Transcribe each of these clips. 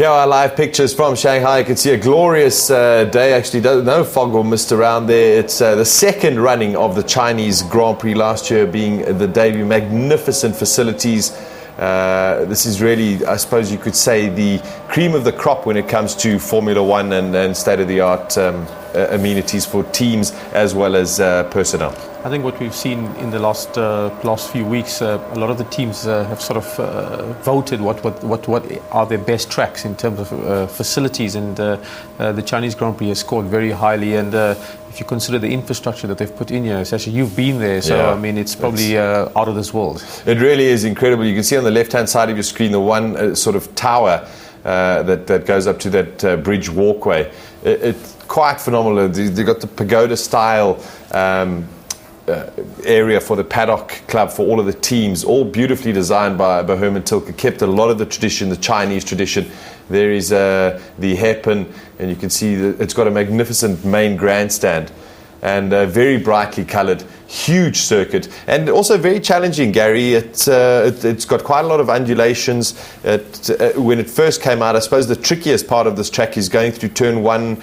Here are live pictures from Shanghai. You can see a glorious day. Actually, no fog or mist around there. It's the second running of the Chinese Grand Prix, last year being the debut. Magnificent facilities. This is really, I suppose you could say, the cream of the crop when it comes to Formula One and state-of-the-art amenities for teams as well as personnel. I think what we've seen in the last few weeks, a lot of the teams have sort of voted what are their best tracks in terms of facilities, and the Chinese Grand Prix has scored very highly. And if you consider the infrastructure that they've put in here, especially you've been there, so yeah, I mean it's probably out of this world. It really is incredible. You can see on the left-hand side of your screen the one sort of tower that goes up to that bridge walkway. It's quite phenomenal. They've got the pagoda style area for the paddock club for all of the teams, all beautifully designed by Herman Tilke. Kept a lot of the tradition, the Chinese tradition. There is the hairpin, and you can see that it's got a magnificent main grandstand and very brightly coloured, huge circuit, and also very challenging, Gary. It's got quite a lot of undulations. When it first came out, I suppose the trickiest part of this track is going through turn 1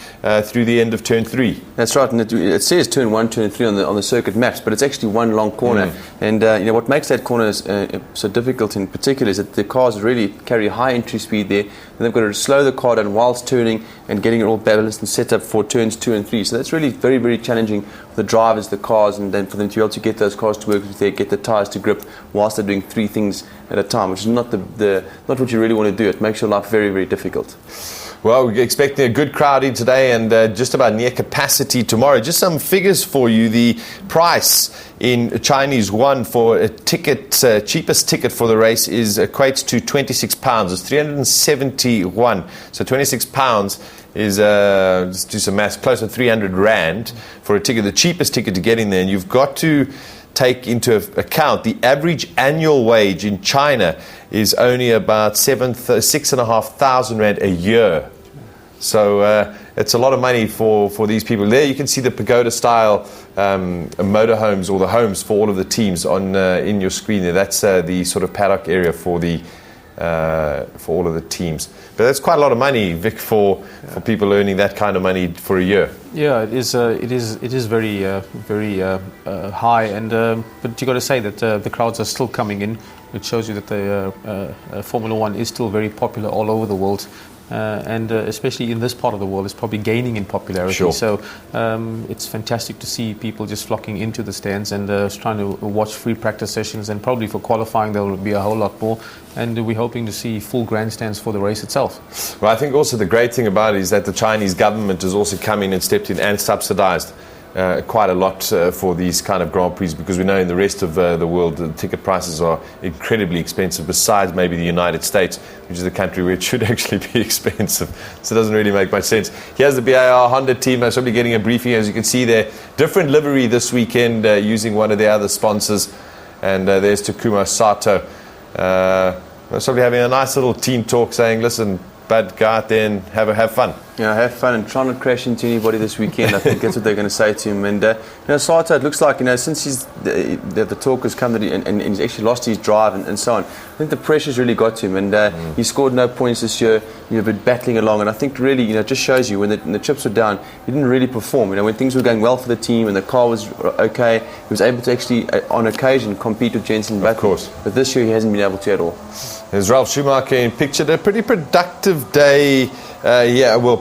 through the end of turn 3. That's right, and it says turn 1, turn 3 on the circuit maps, but it's actually one long corner. And what makes that corner so difficult in particular is that the cars really carry high entry speed there, and they've got to slow the car down whilst turning and getting it all balanced and set up for turns 2 and 3. So that's really very, very challenging for the drivers, the cars, and then for them to be able to get those cars to work with there, get the tyres to grip whilst they're doing 3 things at a time, which is not what you really want to do. It makes your life very, very difficult. Well, we're expecting a good crowd in today and just about near capacity tomorrow. Just some figures for you. The price in Chinese yuan for a ticket, cheapest ticket for the race equates to £26. It's 371. So £26 is, just do some maths, close to 300 Rand for a ticket, the cheapest ticket to get in there. And you've got to take into account the average annual wage in China is only about 6,500 Rand a year. So it's a lot of money for these people. There you can see the pagoda style motorhomes, or the homes for all of the teams on in your screen there. That's the sort of paddock area for all of the teams. But that's quite a lot of money, Vic, for people earning that kind of money for a year. Yeah, it is. It is very high, and but you got to say that the crowds are still coming in. It shows you that the Formula One is still very popular all over the world. And especially in this part of the world, it's probably gaining in popularity. Sure. So it's fantastic to see people just flocking into the stands and trying to watch free practice sessions, and probably for qualifying there will be a whole lot more, and we're hoping to see full grandstands for the race itself. Well, I think also the great thing about it is that the Chinese government has also come in and stepped in and subsidized quite a lot for these kind of Grand Prix, because we know in the rest of the world the ticket prices are incredibly expensive, besides maybe the United States, which is a country where it should actually be expensive. So it doesn't really make much sense. Here's the BAR Honda team. I'm probably getting a briefing, as you can see there. Different livery this weekend using one of their other sponsors. And there's Takuma Sato. Probably having a nice little team talk saying, listen, bud, go out there and have fun. Yeah, have fun and try not to crash into anybody this weekend. I think that's what they're going to say to him. And Sato, it looks like, since the talk has come that and he's actually lost his drive and so on, I think the pressure's really got to him, and he scored no points this year. You've been battling along, and I think really, it just shows you when the chips were down, he didn't really perform. When things were going well for the team and the car was okay, he was able to actually, on occasion, compete with Jenson Button. Of course. But this year he hasn't been able to at all. There's Ralf Schumacher in picture. A pretty productive day.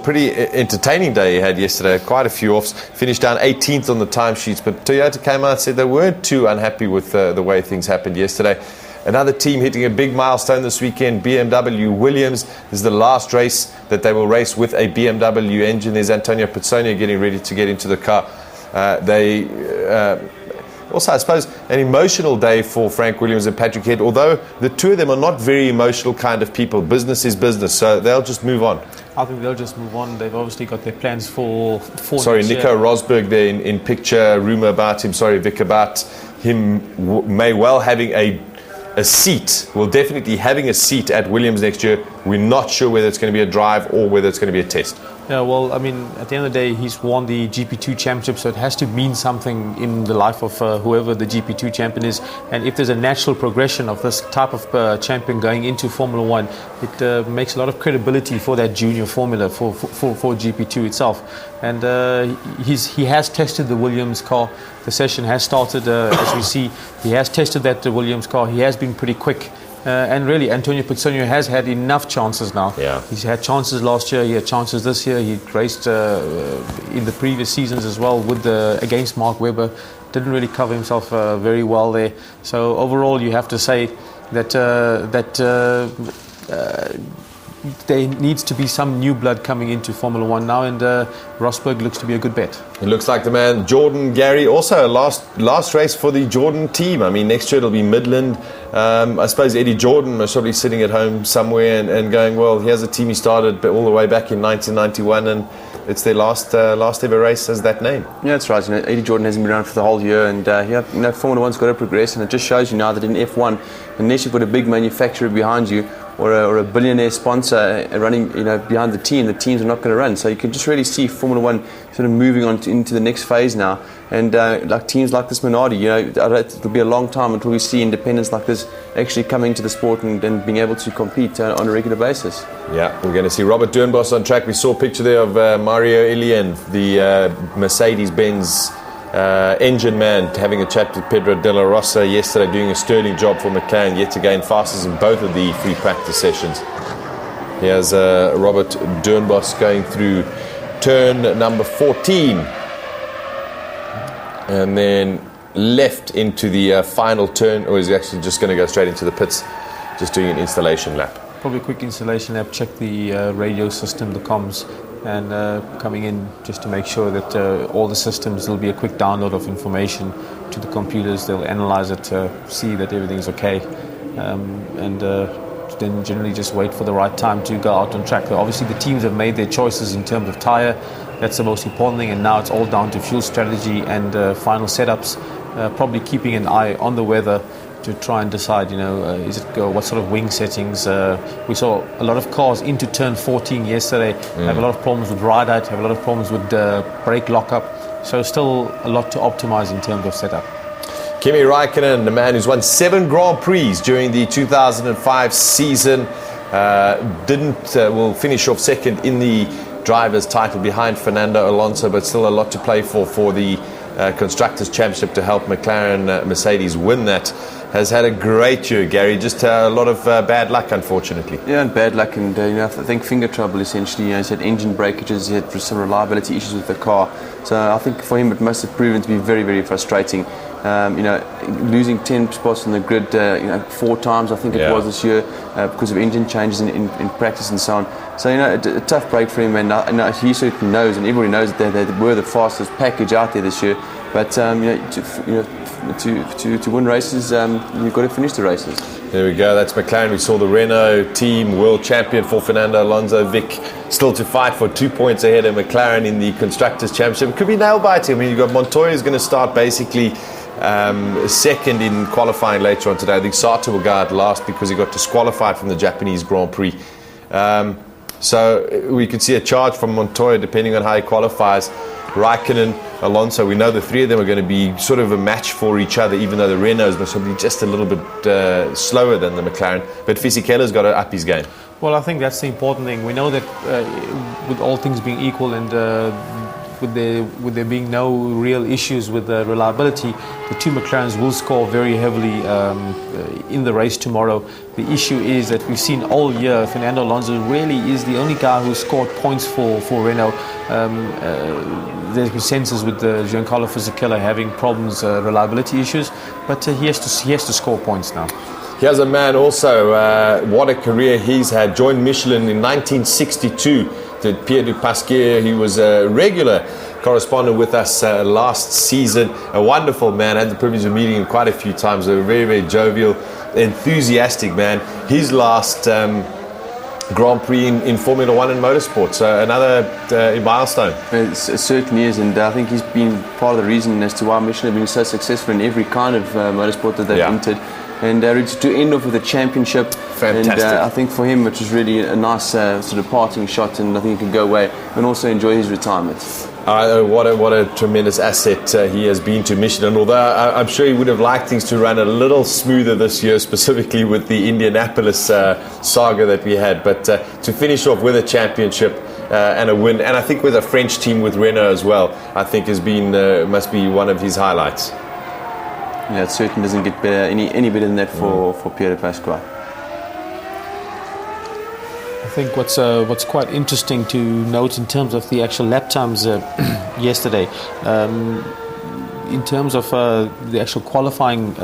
Pretty entertaining day he had yesterday. Quite a few offs. Finished down 18th on the timesheets, but Toyota came out and said they weren't too unhappy with the way things happened yesterday. Another team hitting a big milestone this weekend, BMW Williams. This is the last race that they will race with a BMW engine. There's Antonio Pizzonia getting ready to get into the car. Also, I suppose, an emotional day for Frank Williams and Patrick Head, although the two of them are not very emotional kind of people. Business is business, so they'll just move on. I think they'll just move on. They've obviously got their plans for Sorry, Nico Rosberg there in picture. Rumour about him, Vic, about him may well having a seat. Well, definitely having a seat at Williams next year. We're not sure whether it's going to be a drive or whether it's going to be a test. Yeah, well, I mean, at the end of the day, he's won the GP2 championship, so it has to mean something in the life of whoever the GP2 champion is. And if there's a natural progression of this type of champion going into Formula One, it makes a lot of credibility for that junior formula for GP2 itself. And he has tested the Williams car. The session has started, as we see. He has tested that Williams car. He has been pretty quick. And really, Antonio Pizzogno has had enough chances now. Yeah. He's had chances last year. He had chances this year. He raced in the previous seasons as well against Mark Webber. Didn't really cover himself very well there. So overall, you have to say that there needs to be some new blood coming into Formula One now, and Rosberg looks to be a good bet. It looks like the man, Jordan Gary, also last race for the Jordan team. I mean, next year it'll be Midland. I suppose Eddie Jordan is probably sitting at home somewhere and going, well, here's a team he started all the way back in 1991, and it's their last ever race as that name. Yeah, that's right. Eddie Jordan hasn't been around for the whole year, and Formula One's got to progress, and it just shows you now that in F1, unless you've got a big manufacturer behind you, or a billionaire sponsor running, behind the teams are not going to run. So you can just really see Formula One sort of moving on into the next phase now. And like teams like this Minardi, it'll be a long time until we see independents like this actually coming to the sport and being able to compete on a regular basis. Yeah, we're going to see Robert Dernbos on track. We saw a picture there of Mario Ilian, the Mercedes-Benz engine man, having a chat with Pedro De La Rosa yesterday, doing a sterling job for McLaren, yet again fastest in both of the free practice sessions. Here's Robert Dernbos going through turn number 14 and then left into the final turn, or is he actually just going to go straight into the pits, just doing an installation lap? Probably a quick installation lap, check the radio system, the comms, and coming in just to make sure that all the systems, there'll be a quick download of information to the computers. They'll analyze it, see that everything's okay, and then generally just wait for the right time to go out on track. Obviously the teams have made their choices in terms of tyre. That's the most important thing, and now it's all down to fuel strategy and final setups, probably keeping an eye on the weather to try and decide, what sort of wing settings. We saw a lot of cars into turn 14 yesterday have a lot of problems with ride height, have a lot of problems with brake lockup. So still a lot to optimize in terms of setup. Kimi Räikkönen, the man who's won 7 Grand Prix during the 2005 season, will finish off second in the driver's title behind Fernando Alonso, but still a lot to play for the Constructors' Championship to help McLaren Mercedes win that. Has had a great year, Gary. Just a lot of bad luck, unfortunately. Yeah, and bad luck, and I think finger trouble essentially. He's had engine breakages, he had some reliability issues with the car. So I think for him it must have proven to be very, very frustrating. Losing 10 spots on the grid, 4 times I think it was this year because of engine changes in practice and so on. So a tough break for him, and he certainly knows, and everybody knows that they were the fastest package out there this year. But to win races, you've got to finish the races. There we go. That's McLaren. We saw the Renault team world champion for Fernando Alonso. Vic still to fight for 2 points ahead of McLaren in the Constructors' Championship. It could be nail biting. I mean, you've got Montoya is going to start basically second in qualifying later on today. I think Sato will go out last because he got disqualified from the Japanese Grand Prix. So we could see a charge from Montoya depending on how he qualifies. Räikkönen, Alonso, we know the three of them are going to be sort of a match for each other, even though the Renault is possibly just a little bit slower than the McLaren. But Fisichella's got to up his game. Well, I think that's the important thing. We know that with all things being equal and with there being no real issues with reliability, the two McLarens will score very heavily in the race tomorrow. The issue is that we've seen all year Fernando Alonso really is the only guy who scored points for Renault. There's consensus with Giancarlo Fisichella having problems, reliability issues, but he has to score points now. Here's a man also, what a career he's had. Joined Michelin in 1962. Pierre du Pasquier, he was a regular correspondent with us last season. A wonderful man. I had the privilege of meeting him quite a few times. A very, very jovial, enthusiastic man. His last Grand Prix in Formula One and motorsport. So another milestone. It certainly is, and I think he's been part of the reason as to why Michelin have been so successful in every kind of motorsport that they've entered. and to end off with a championship. Fantastic. And I think for him it was really a nice sort of parting shot, and I think he can go away and also enjoy his retirement. What a tremendous asset he has been to Michelin. Although I'm sure he would have liked things to run a little smoother this year, specifically with the Indianapolis saga that we had. But to finish off with a championship and a win, and I think with a French team with Renault as well, I think has been must be one of his highlights. Yeah, it certainly doesn't get better, any better than that for Pierre Pasquale. I think what's quite interesting to note in terms of the actual lap times yesterday, in terms of the actual qualifying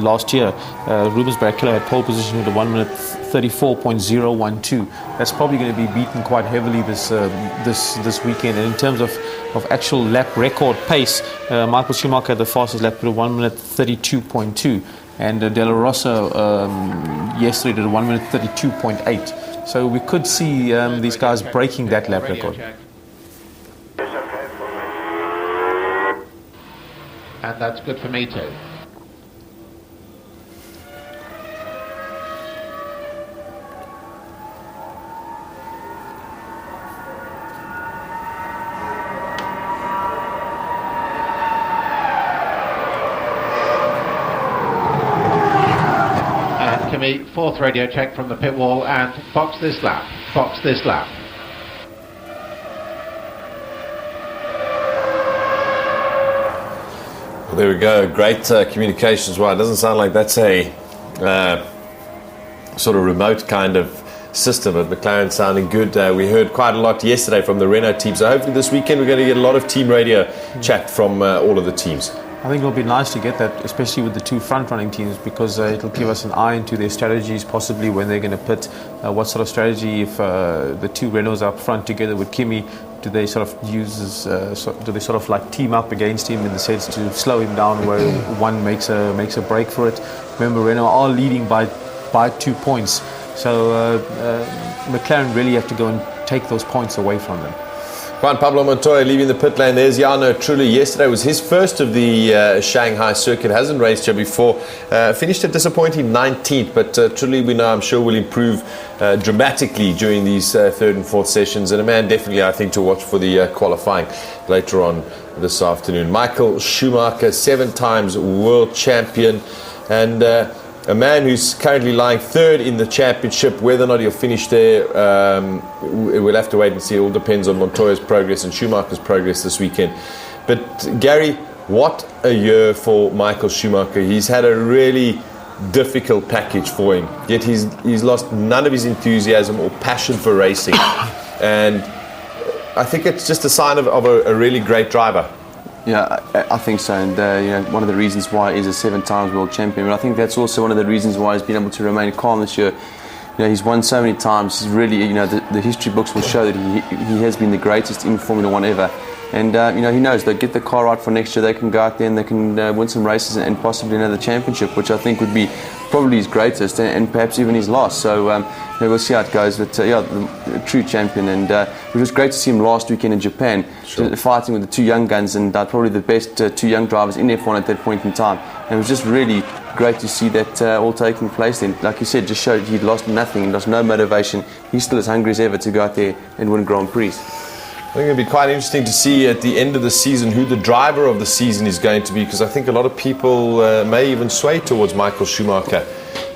last year, Rubens Barrichello had pole position with a 1 minute 34.012. That's probably going to be beaten quite heavily this weekend. And in terms of actual lap record pace, Michael Schumacher had the fastest lap with a 1 minute 32.2, and De La Rosa yesterday did a 1 minute 32.8. So we could see these guys breaking that lap record. And that's good for me too. Kimi, fourth radio check from the pit wall, and box this lap, box this lap. Well, there we go. Great communications. Well, it doesn't sound like that's a sort of remote kind of system, but McLaren sounding good. We heard quite a lot yesterday from the Renault team, so hopefully this weekend we're going to get a lot of team radio chat from all of the teams. I think it'll be nice to get that, especially with the two front-running teams, because it'll give us an eye into their strategies, possibly when they're going to pit. What sort of strategy, if the two Renaults up front together with Kimi, do they sort of use do they sort of like team up against him in the sense to slow him down where one makes a break for it? Remember, Renault are leading by 2 points, so McLaren really have to go and take those points away from them. Juan Pablo Montoya leaving the pit lane. There's Jarno Trulli. Yesterday was his first of the Shanghai circuit. Hasn't raced here before. Finished a disappointing 19th, but Trulli, we know, I'm sure, will improve dramatically during these third and fourth sessions. And a man definitely, I think, to watch for the qualifying later on this afternoon. Michael Schumacher, 7 times world champion, and a man who's currently lying third in the championship. Whether or not he'll finish there, we'll have to wait and see. It all depends on Montoya's progress and Schumacher's progress this weekend. But Gary, what a year for Michael Schumacher. He's had a really difficult package for him, yet he's lost none of his enthusiasm or passion for racing. And I think it's just a sign of a really great driver. Yeah, I think so, and one of the reasons why he's a 7 times world champion, but I think that's also one of the reasons why he's been able to remain calm this year. He's won so many times. He's really, the history books will show that he has been the greatest in Formula 1 ever. And he knows they'll get the car right for next year. They can go out there and they can win some races and possibly another championship, which I think would be probably his greatest and perhaps even his last. So we'll see how it goes. But the true champion, and it was great to see him last weekend in Japan, fighting with the two young guns, and probably the best two young drivers in F1 at that point in time. And it was just really great to see that all taking place then. Like you said, just showed he'd lost nothing, he lost no motivation. He's still as hungry as ever to go out there and win Grand Prix. I think it'll be quite interesting to see at the end of the season who the driver of the season is going to be, because I think a lot of people may even sway towards Michael Schumacher.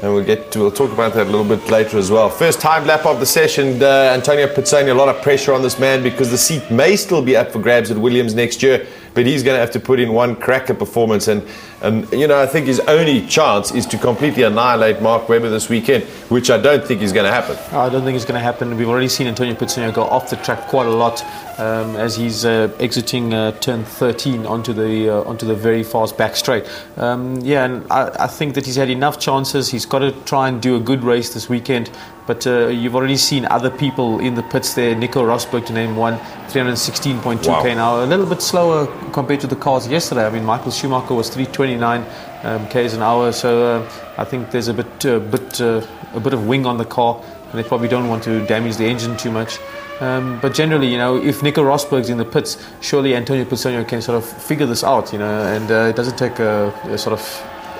And we'll talk about that a little bit later as well. First time lap of the session, Antonio Pizzoni, a lot of pressure on this man because the seat may still be up for grabs at Williams next year, but he's going to have to put in one cracker performance. And I think his only chance is to completely annihilate Mark Webber this weekend, which I don't think is going to happen. I don't think it's going to happen. We've already seen Antonio Pizzoni go off the track quite a lot as he's exiting turn 13 onto the very fast back straight. And I think that he's had enough chances. He's got to try and do a good race this weekend. But you've already seen other people in the pits there. Nico Rosberg, to name one, 316.2 k an hour. A little bit slower compared to the cars yesterday. I mean, Michael Schumacher was 329 k's an hour. So I think there's a bit of wing on the car, and they probably don't want to damage the engine too much. But generally, if Nico Rosberg's in the pits, surely Antonio Pizzoni can sort of figure this out, and it doesn't take a sort of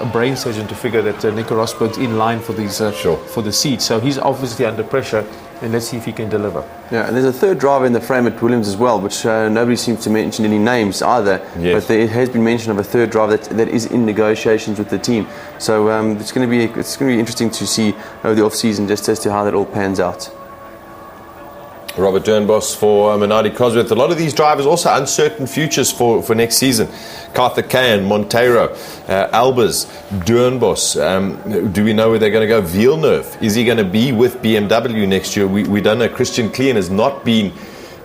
a brain surgeon to figure that Nico Rosberg's in line for these for the seat. So he's obviously under pressure, and let's see if he can deliver. Yeah, and there's a third driver in the frame at Williams as well, which nobody seems to mention any names either. Yes. But there has been mention of a third driver that is in negotiations with the team. So it's going to be interesting to see over the off season just as to how that all pans out. Robert Dernbos for Minardi Cosworth. A lot of these drivers also uncertain futures for next season. Karthikeyan, Monteiro, Albers, Dernbos. Do we know where they're going to go? Villeneuve, is he going to be with BMW next year? We don't know. Christian Klein has not been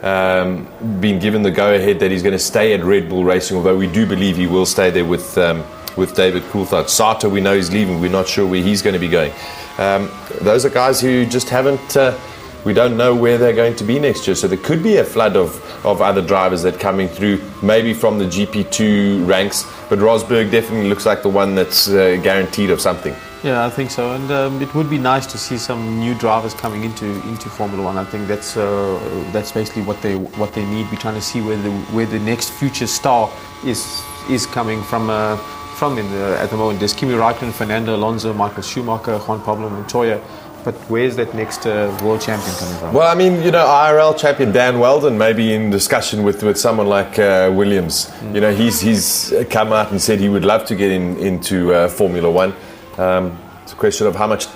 given the go-ahead that he's going to stay at Red Bull Racing, although we do believe he will stay there with David Coulthard. Sato, we know he's leaving. We're not sure where he's going to be going. Those are guys who just haven't... we don't know where they're going to be next year, so there could be a flood of other drivers that coming through, maybe from the GP2 ranks, but Rosberg definitely looks like the one that's guaranteed of something. Yeah, I think so, and it would be nice to see some new drivers coming into Formula One. I think that's basically what they need. We're trying to see where the next future star is coming from at the moment. There's Kimi Räikkönen, Fernando Alonso, Michael Schumacher, Juan Pablo Montoya. But where's that next world champion coming from? Well, I mean, IRL champion Dan Weldon maybe in discussion with someone like Williams. He's come out and said he would love to get into Formula One. It's a question of how much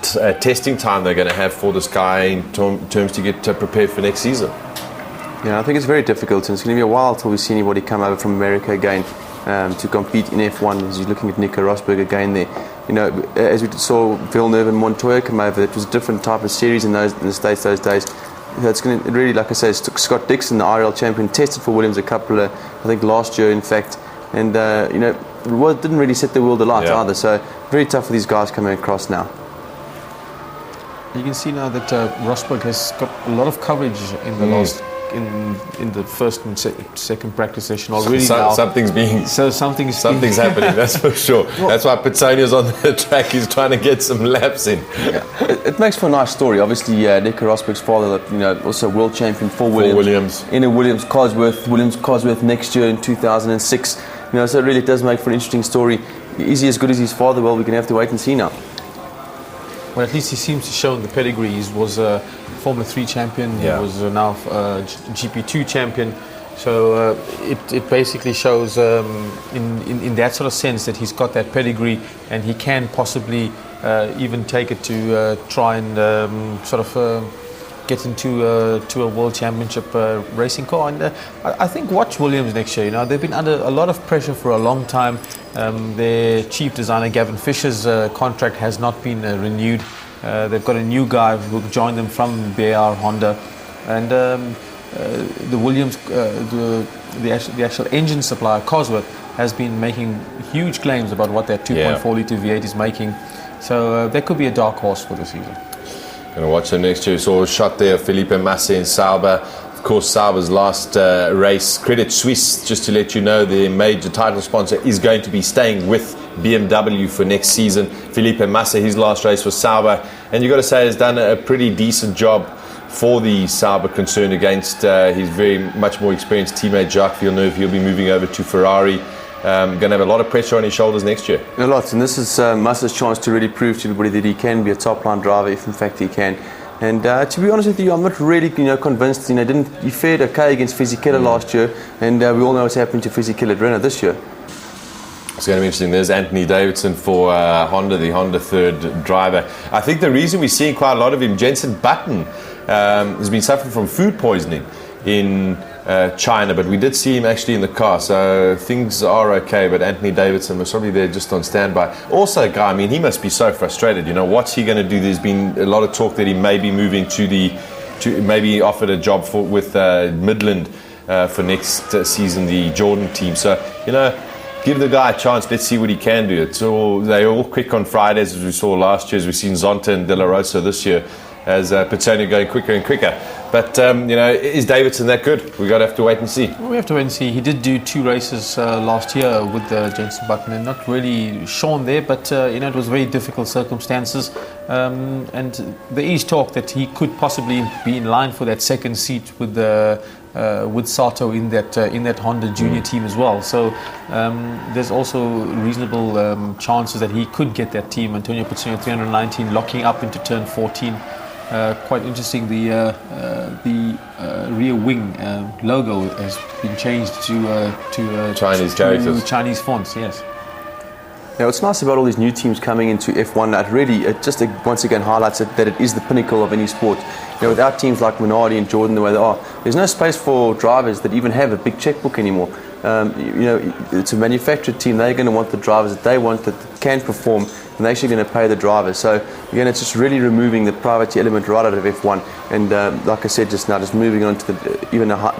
testing time they're going to have for this guy in terms to get prepared for next season. Yeah, I think it's very difficult, and it's going to be a while till we see anybody come over from America again to compete in F1. As you're looking at Nico Rosberg again there. As we saw Villeneuve and Montoya come over, it was a different type of series in the States those days. It's going to really, like I say, Scott Dixon, the IRL champion, tested for Williams a couple of, I think last year in fact, and didn't really set the world alight either. So very tough for these guys coming across now. You can see now that Rosberg has got a lot of coverage in the last. In the first and second practice session already. Something's happening, that's for sure. That's why Petonia's on the track. He's trying to get some laps in. Yeah. It makes for a nice story. Obviously, Nico Rosberg's father, also world champion for Williams. In a Williams Cosworth next year in 2006. So it really does make for an interesting story. Is he as good as his father? Well, we're going to have to wait and see now. Well, at least he seems to show the pedigree. He was a Formula 3 champion. He was now GP2 champion. So it basically shows in that sort of sense that he's got that pedigree, and he can possibly even take it to try and get into a world championship racing car. And I think watch Williams next year. They've been under a lot of pressure for a long time. Their chief designer Gavin Fisher's contract has not been renewed. They've got a new guy who joined them from BAR Honda, and the Williams, the actual engine supplier Cosworth, has been making huge claims about what that 2.4 litre V8 is making. So that could be a dark horse for the season. Going to watch them next year. Saw a shot there of Felipe Massa in Sauber. Of course, Sauber's last race, Credit Suisse, just to let you know, their major title sponsor is going to be staying with BMW for next season. Felipe Massa, his last race was Sauber, and you've got to say has done a pretty decent job for the Sauber concern against his very much more experienced teammate Jacques Villeneuve. He'll be moving over to Ferrari. Going to have a lot of pressure on his shoulders next year. A lot, and this is Massa's chance to really prove to everybody that he can be a top-line driver, if in fact he can. And to be honest with you, I'm not really convinced. He fared okay against Fisichella last year, and we all know what's happened to Fisichella at Renault this year. It's going to be interesting. There's Anthony Davidson for Honda, the Honda third driver. I think the reason we're seeing quite a lot of him, Jenson Button, has been suffering from food poisoning in China, but we did see him actually in the car, so things are okay. But Anthony Davidson was probably there just on standby. Also, guy, I mean, he must be so frustrated. What's he going to do? There's been a lot of talk that he may be moving maybe offered a job with Midland for next season, the Jordan team. So give the guy a chance. Let's see what he can do. They're all quick on Fridays, as we saw last year, as we've seen Zonta and De La Rosa this year, as Petsonia going quicker and quicker. But, is Davidson that good? We've got to have to wait and see. We have to wait and see. He did do 2 races last year with Jenson Button, and not really shone there, but it was very difficult circumstances. And there is talk that he could possibly be in line for that second seat with Sato in that Honda Junior team as well. So there's also reasonable chances that he could get that team. Antonio Pizzuno 319 locking up into turn 14. Quite interesting. The rear wing logo has been changed to Chinese characters, Chinese fonts. Yes. Yeah, what's nice about all these new teams coming into F1, it just once again highlights that it is the pinnacle of any sport. Without teams like Minardi and Jordan the way they are, there's no space for drivers that even have a big checkbook anymore. It's a manufactured team. They're going to want the drivers that they want, that can perform, and they're actually going to pay the drivers. So again, it's just really removing the privacy element right out of F1, and like I said just now, just moving on to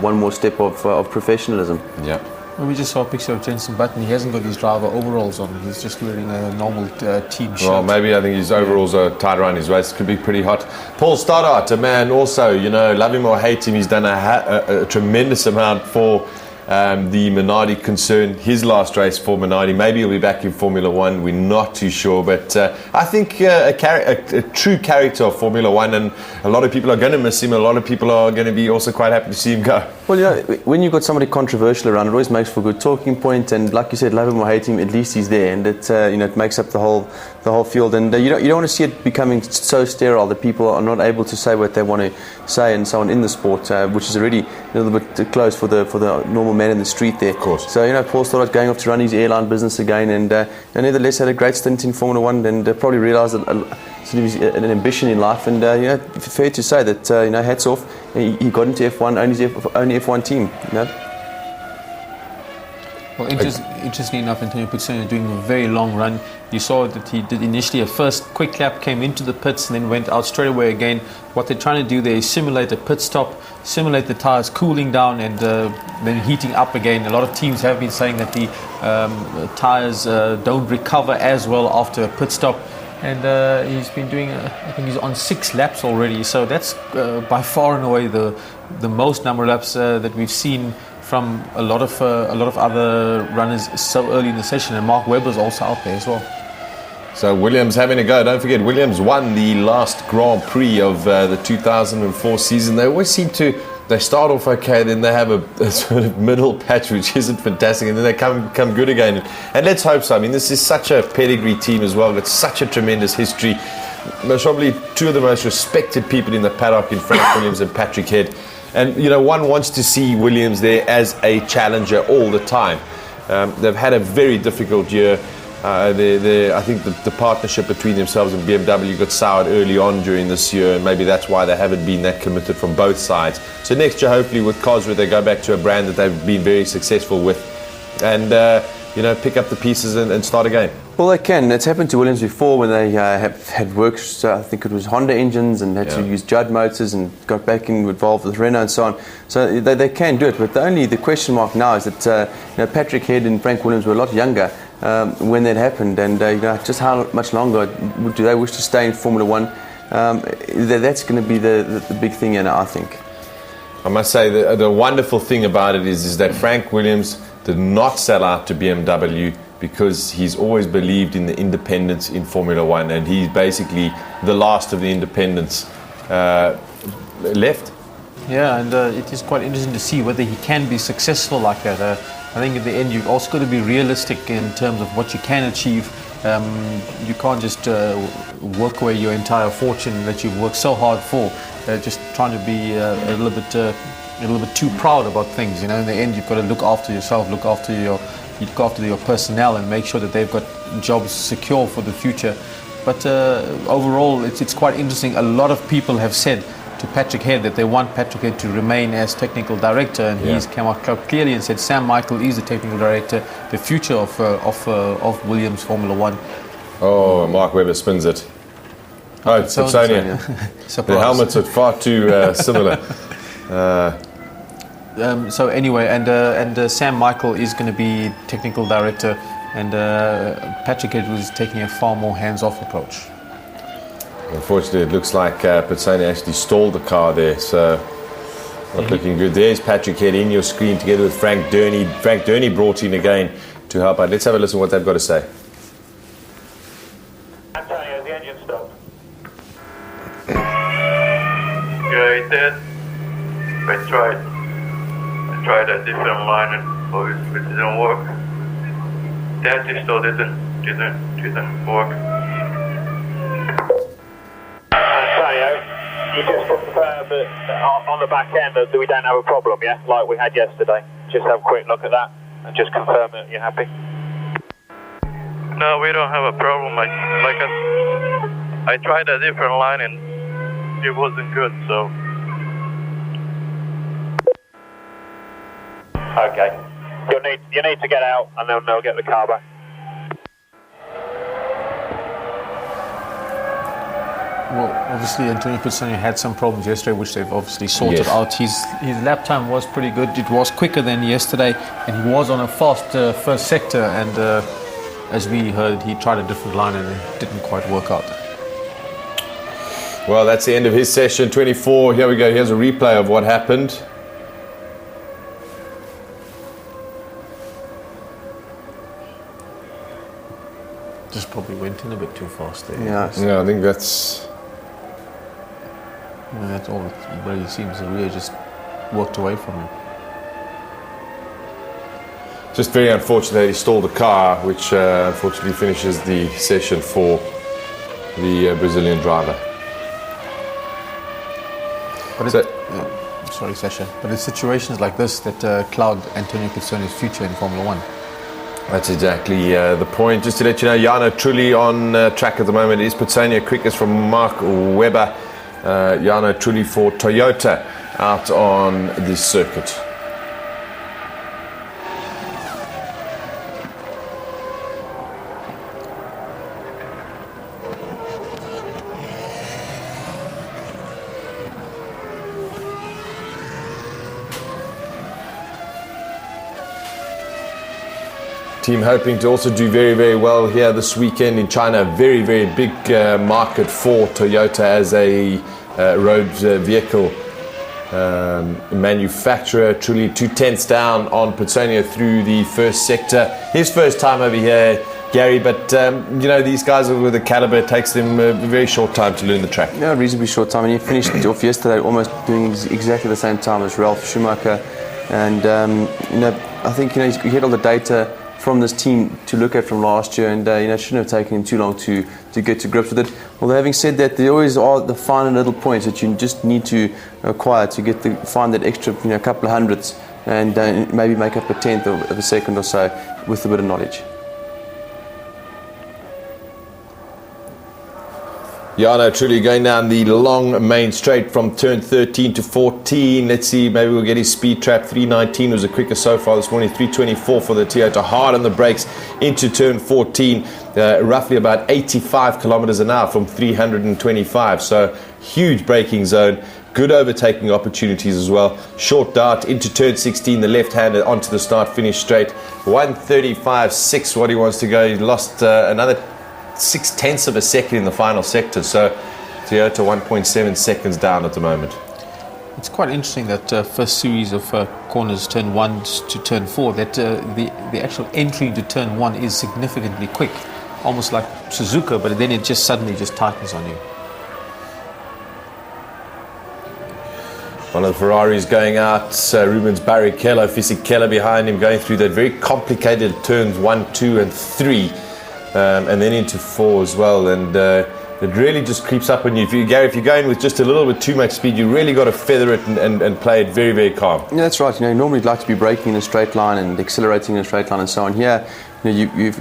one more step of professionalism. Yeah. Well, we just saw a picture of Jenson Button. He hasn't got his driver overalls on. He's just wearing a normal team shirt. Well, maybe I think his overalls are tied around his waist. Could be pretty hot. Paul Stoddart, a man also, love him or hate him, he's done a tremendous amount for the Minardi concern. His last race for Minardi. Maybe he'll be back in Formula One. We're not too sure, but I think a true character of Formula One, and a lot of people are going to miss him. A lot of people are going to be also quite happy to see him go. Well, when you've got somebody controversial around, it always makes for a good talking point. And like you said, love him or hate him, at least he's there, and it makes up the whole field. And you don't want to see it becoming so sterile that people are not able to say what they want to say and so on in the sport, which is already a little bit close for the normal man in the street there. Of course. So Paul Stoddart going off to run his airline business again, and nevertheless had a great stint in Formula One, and probably realised that an ambition in life, and fair to say that hats off, he got into F1, only F1 team. Well, interestingly enough, Antonio Pizzuno doing a very long run. You saw that he did initially a first quick lap, came into the pits, and then went out straight away again. What they're trying to do there is simulate a pit stop, simulate the tyres cooling down and then heating up again. A lot of teams have been saying that the tyres don't recover as well after a pit stop. And he's been doing, I think he's on 6 laps already. So that's by far and away the most number of laps that we've seen from a lot of other runners so early in the session. And Mark Webber's also out there as well. So Williams having a go. Don't forget, Williams won the last Grand Prix of the 2004 season. They always seem to, they start off okay, then they have a sort of middle patch which isn't fantastic, and then they come good again. And let's hope so. I mean, this is such a pedigree team as well. It's such a tremendous history. Most probably two of the most respected people in the paddock in Frank Williams and Patrick Head. And one wants to see Williams there as a challenger all the time. They've had a very difficult year. I think the partnership between themselves and BMW got soured early on during this year, and maybe that's why they haven't been that committed from both sides. So next year, hopefully with Cosworth, they go back to a brand that they've been very successful with, and pick up the pieces and start again. Well, they can. It's happened to Williams before when they had worked, I think it was Honda engines, and had to use Judd motors, and got back involved with Renault and so on. So they can do it. But the question mark now is that Patrick Head and Frank Williams were a lot younger when that happened, and just how much longer do they wish to stay in Formula One? That's going to be the big thing, and I think. I must say the wonderful thing about it is that Frank Williams did not sell out to BMW, because he's always believed in the independents in Formula One, and he's basically the last of the independents left. Yeah, and it is quite interesting to see whether he can be successful like that. I think at the end you've also got to be realistic in terms of what you can achieve. You can't just work away your entire fortune that you've worked so hard for, just trying to be a little bit too proud about things. In the end you've got to look after yourself, look after your personnel, and make sure that they've got jobs secure for the future. But overall, it's quite interesting. A lot of people have said to Patrick Head that they want Patrick Head to remain as technical director, and he's come out clearly and said Sam Michael is the technical director, the future of Williams Formula One. Oh, Mark Webber spins it. Oh, it's Sonia. The helmets are far too similar. So anyway, and Sam Michael is going to be technical director, and Patrick Head was taking a far more hands-off approach. Unfortunately, it looks like Pizzoni actually stalled the car there, so Not looking good. There's Patrick Head in your screen together with Frank Durney. Frank Durney brought in again to help out. Let's have a listen to what they've got to say. Antonio, the engine stopped. Yeah, it did. I tried a different line and obviously it didn't work. The engine still didn't work. Antonio, you just confirm that on the back end that we don't have a problem, yeah? Like we had yesterday. Just have a quick look at that and just confirm that you're happy. No, we don't have a problem. I tried a different line and it wasn't good, so. Okay. You need to get out and then they'll get the car back. Well, obviously Antonio Pizzoni had some problems yesterday, which they've obviously sorted out. His lap time was pretty good. It was quicker than yesterday, and he was on a fast first sector. And as we heard, he tried a different line, and it didn't quite work out. Well, that's the end of his session 24. Here we go. Here's a replay of what happened. Just probably went in a bit too fast there. Yeah, I think that's... Well, that's all it really seems. The rear just walked away from him. Just very unfortunate that he stalled the car, which unfortunately finishes the session for the Brazilian driver. But sorry, Sasha. But it's situations like this that cloud Antonio Pizzoni's future in Formula One. That's exactly the point. Just to let you know, Jarno Trulli on track at the moment. Is Pizzoni quickest from Mark Webber. Jarno Trulli for Toyota out on the circuit. Team hoping to also do very, very well here this weekend in China. Very, very big market for Toyota as a road vehicle manufacturer. Truly 2/10 down on Pizzoni through the first sector. His first time over here, Gary, but you know, these guys with the caliber, it takes them a very short time to learn the track. Yeah, reasonably short time. And he finished off yesterday almost doing exactly the same time as Ralf Schumacher. And you know, I think, you know, he had all the data from this team to look at from last year, and you know, it shouldn't have taken him too long to get to grips with it. Although having said that, there always are the finer little points that you just need to acquire to find that extra, you know, couple of hundredths, and maybe make up a tenth of a second or so with a bit of knowledge. Jarno Trulli going down the long main straight from turn 13 to 14. Let's see, maybe we'll get his speed trap. 3:19 was the quickest so far this morning. 3:24 for the Toyota. Hard on the brakes into turn 14. Roughly about 85 kilometers an hour from 325. So huge braking zone. Good overtaking opportunities as well. Short dart into turn 16. The left-hander onto the start-finish straight. 1:35.6 what he wants to go. He lost another 0.6 of a second in the final sector, so Toyota 1.7 seconds down at the moment. It's quite interesting that first series of corners, turn 1 to turn 4, that the actual entry into turn 1 is significantly quick, almost like Suzuka, but then it just suddenly just tightens on you. One of the Ferraris going out, Rubens Barrichello, Fisichella behind him, going through that very complicated turns 1, 2 and 3. And then into 4 as well, and it really just creeps up on you. Gary, if you're going with just a little bit too much speed, you really got to feather it and play it very, very calm. Yeah, that's right. You know, normally you'd like to be braking in a straight line and accelerating in a straight line and so on. Here, you know,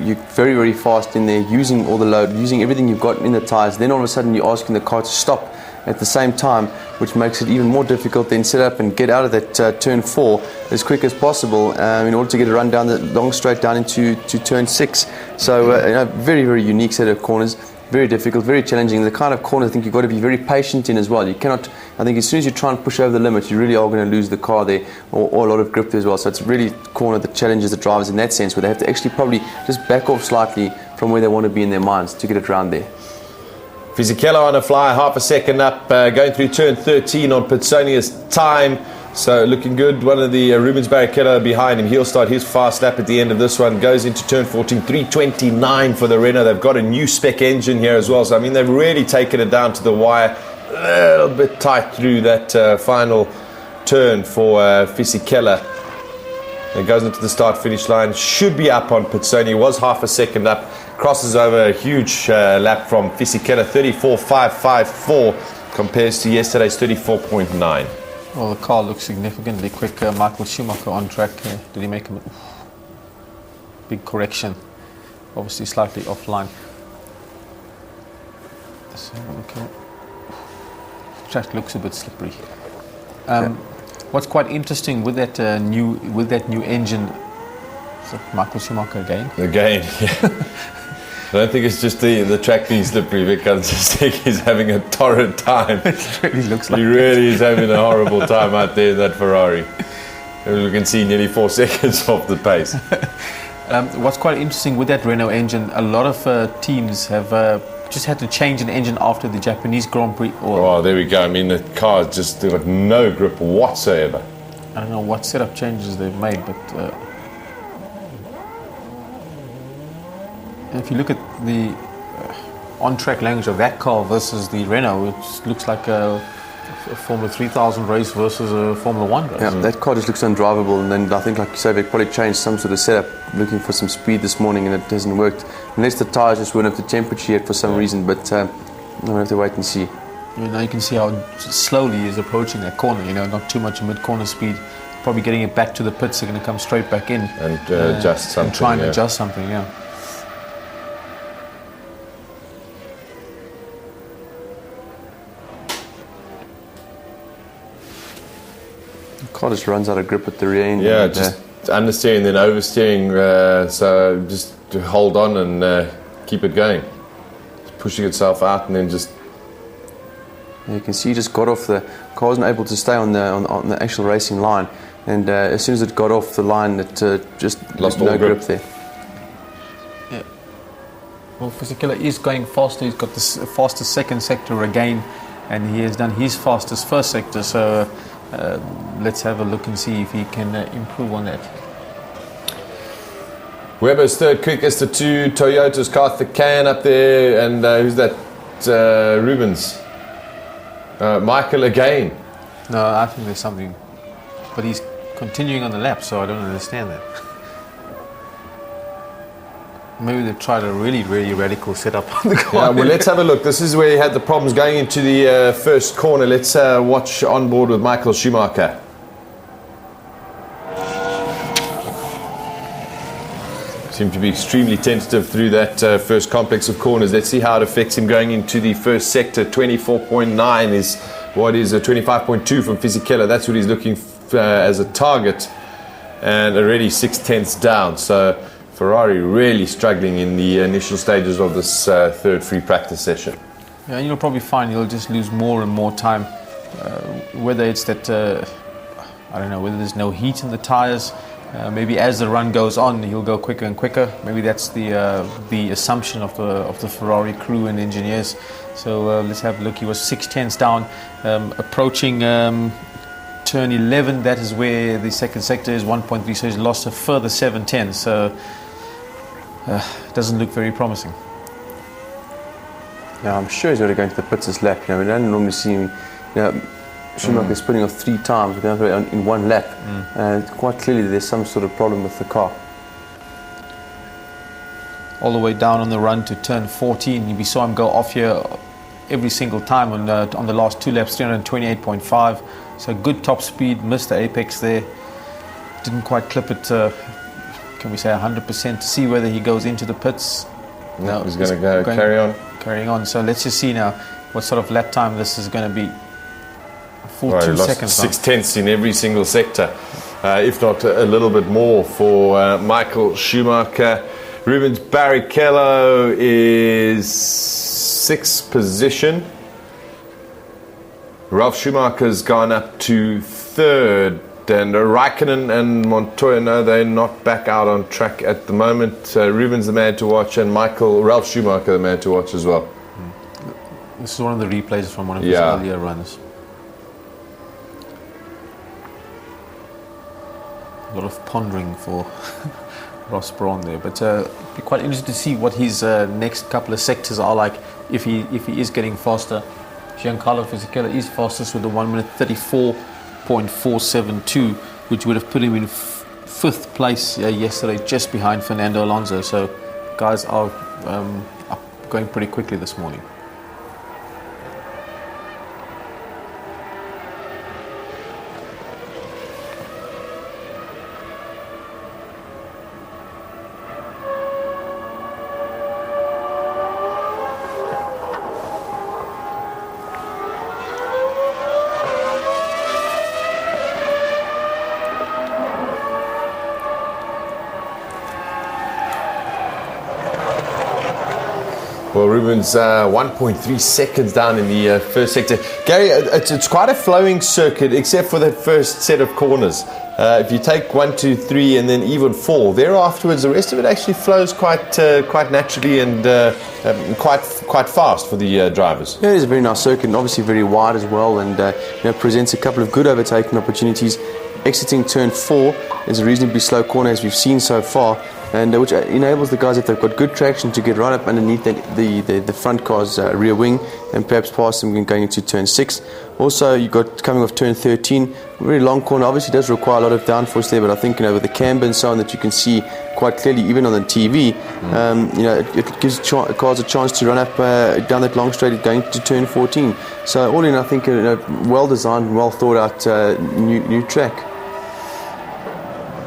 you're very, very fast in there, using all the load, using everything you've got in the tyres. Then all of a sudden you're asking the car to stop at the same time, which makes it even more difficult then set up and get out of that turn 4 as quick as possible in order to get a run down the long straight down into turn 6. So you know, very, very unique set of corners, very difficult, very challenging. The kind of corner I think you've got to be very patient in as well. You cannot, I think as soon as you try and push over the limit, you really are going to lose the car there, or a lot of grip there as well. So it's really a corner that challenges the drivers in that sense, where they have to actually probably just back off slightly from where they want to be in their minds to get it around there. Fisichella on a fly, half a second up, going through turn 13 on Pizzoni's time. So looking good. One of the Rubens Barrichello behind him. He'll start his fast lap at the end of this one. Goes into turn 14, 3:29 for the Renault. They've got a new spec engine here as well. So I mean, they've really taken it down to the wire. A little bit tight through that final turn for Fisichella. It goes into the start-finish line. Should be up on pit. He was half a second up. Crosses over a huge lap from Fisichella. 34.554 compares to yesterday's 34.9. Well, the car looks significantly quicker. Michael Schumacher on track. Did he make a big correction? Obviously slightly offline. Let's have a look here. The track looks a bit slippery. What's quite interesting with that new engine, so Michael Schumacher again. Again, yeah. I don't think it's just the track being slippery, Vic. I just think he's having a torrid time. It really looks like he really is having a horrible time out there in that Ferrari. We can see nearly 4 seconds off the pace. What's quite interesting with that Renault engine, a lot of teams have just had to change an engine after the Japanese Grand Prix. Oh, there we go. I mean, the car's just got no grip whatsoever. I don't know what setup changes they've made, but if you look at the on-track language of that car versus the Renault, it looks like a Formula 3000 race versus a Formula 1 race. Yeah, that car just looks undrivable, and then I think, like you say, they probably changed some sort of setup, looking for some speed this morning, and it hasn't worked. Unless the tyres just weren't up to temperature yet for some reason, but we'll have to wait and see. Now you can see how slowly he's approaching that corner, not too much mid-corner speed. Probably getting it back to the pits, they're going to come straight back in. And adjust something. And try and adjust something, yeah. Car just runs out of grip at the rear end. Yeah, just understeering, then oversteering. So just to hold on and keep it going. Just pushing itself out, and then just. You can see, just got off the car, wasn't able to stay on the actual racing line, and as soon as it got off the line, it just lost no all grip there. Yeah. Well, Fisichella is going faster. He's got the fastest second sector again, and he has done his fastest first sector. So. Let's have a look and see if he can improve on that. Webber's third quickest, the two Toyotas, Karthikeyan up there, and who's that? Rubens. Michael again. No, I think there's something, but he's continuing on the lap, so I don't understand that. Maybe they've tried a really, really radical setup on the car. Yeah, well, let's have a look. This is where he had the problems going into the first corner. Let's watch on board with Michael Schumacher. Seemed to be extremely tentative through that first complex of corners. Let's see how it affects him going into the first sector. 24.9 is what is a 25.2 from Fisichella. That's what he's looking as a target. And already 0.6 down. So Ferrari really struggling in the initial stages of this third free practice session. Yeah, you'll probably find you'll just lose more and more time. Whether it's that, I don't know, whether there's no heat in the tyres. Maybe as the run goes on, he'll go quicker and quicker. Maybe that's the assumption of the Ferrari crew and engineers. So let's have a look. He was 0.6 down, approaching turn 11. That is where the second sector is 1.3. So he's lost a further 7/10. So it doesn't look very promising. Yeah, I'm sure he's going to go into the pits this lap. We don't normally see him. Schumacher's putting off 3 times in one lap. Quite clearly there's some sort of problem with the car. All the way down on the run to turn 14. We saw him go off here every single time on the last 2 laps, 328.5. So good top speed, missed the apex there. Didn't quite clip it, can we say 100%, to see whether he goes into the pits. No, he's going to carrying on. So let's just see now what sort of lap time this is going to be. Full well, 2 lost seconds. 0.6 in every single sector, if not a little bit more for Michael Schumacher. Rubens Barrichello is 6th position. Ralf Schumacher's gone up to 3rd. And Raikkonen and Montoya, no, they're not back out on track at the moment. Rubens the man to watch, and Ralf Schumacher the man to watch as well. This is one of the replays from one of his earlier runs. A lot of pondering for Ross Brawn there, but be quite interested to see what his next couple of sectors are like if he is getting faster. Giancarlo Fisichella is fastest with a 1 minute 34.472, which would have put him in fifth place yesterday, just behind Fernando Alonso. So guys are going pretty quickly this morning. Well, Ruben's 1.3 seconds down in the first sector. Gary, it's quite a flowing circuit, except for that first set of corners. If you take 1, 2, 3, and then even 4, thereafterwards, the rest of it actually flows quite naturally and quite fast for the drivers. Yeah, it is a very nice circuit, and obviously very wide as well, and presents a couple of good overtaking opportunities. Exiting turn 4 is a reasonably slow corner, as we've seen so far, and which enables the guys, if they've got good traction, to get right up underneath the front car's rear wing and perhaps pass them going into turn 6. Also, you've got coming off turn 13, very long corner. Obviously does require a lot of downforce there, but I think with the camber and so on that you can see quite clearly even on the TV, it gives cars a chance to run up down that long straight going to turn 14. So all in, I think well designed, well thought out new track.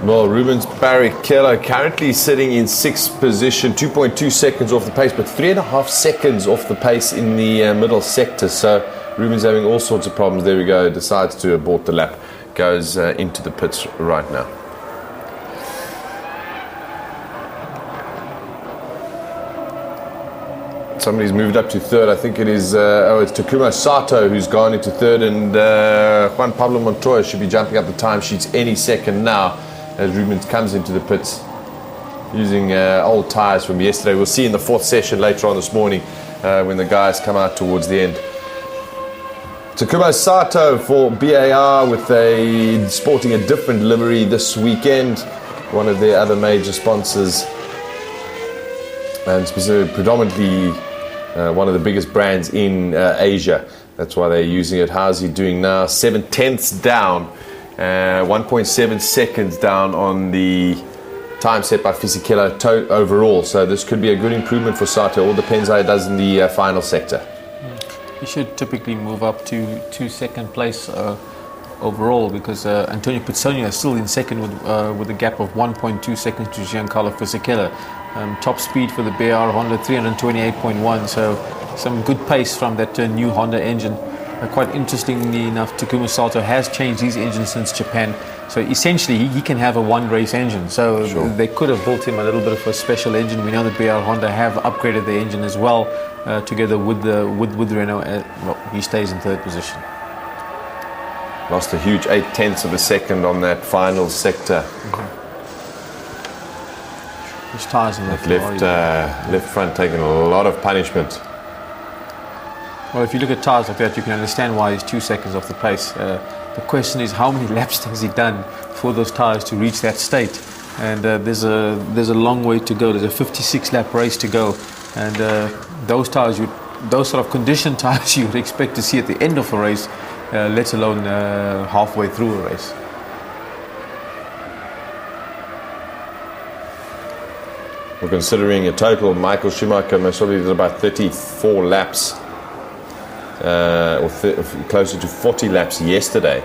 Well, Rubens Barrichello currently sitting in 6th position, 2.2 seconds off the pace, but 3.5 seconds off the pace in the middle sector. So Rubens having all sorts of problems. There we go, decides to abort the lap, goes into the pits right now. Somebody's moved up to third. I think it is, it's Takuma Sato who's gone into third, and Juan Pablo Montoya should be jumping up the timesheets any second now, as Rubens comes into the pits using old tyres from yesterday. We'll see in the 4th session later on this morning when the guys come out towards the end. Takuma Sato for BAR sporting a different livery this weekend, one of their other major sponsors, and specifically predominantly one of the biggest brands in Asia. That's why they're using it. How's he doing now? 7/10 down. 1.7 seconds down on the time set by Fisichella overall, so this could be a good improvement for Sato. All depends how he does in the final sector. He should typically move up to second place overall, because Antonio Pizzogno is still in second with a gap of 1.2 seconds to Giancarlo Fisichella. Top speed for the BR Honda, 328.1, so some good pace from that new Honda engine. Quite interestingly enough, Takuma Sato has changed his engine since Japan, so essentially he can have a one-race engine. So sure, they could have built him a little bit of a special engine. We know that BR Honda have upgraded the engine as well, together with Renault. He stays in third position. Lost a huge 0.8 of a second on that final sector. His tyres in left front taking a lot of punishment. Well, if you look at tyres like that, you can understand why he's 2 seconds off the pace. The question is, how many laps has he done for those tyres to reach that state? And there's a long way to go. There's a 56-lap race to go, and those tyres, those sort of conditioned tyres, you would expect to see at the end of a race, let alone halfway through a race. We're considering a total. Michael Schumacher most probably did about 34 laps. Closer to 40 laps yesterday,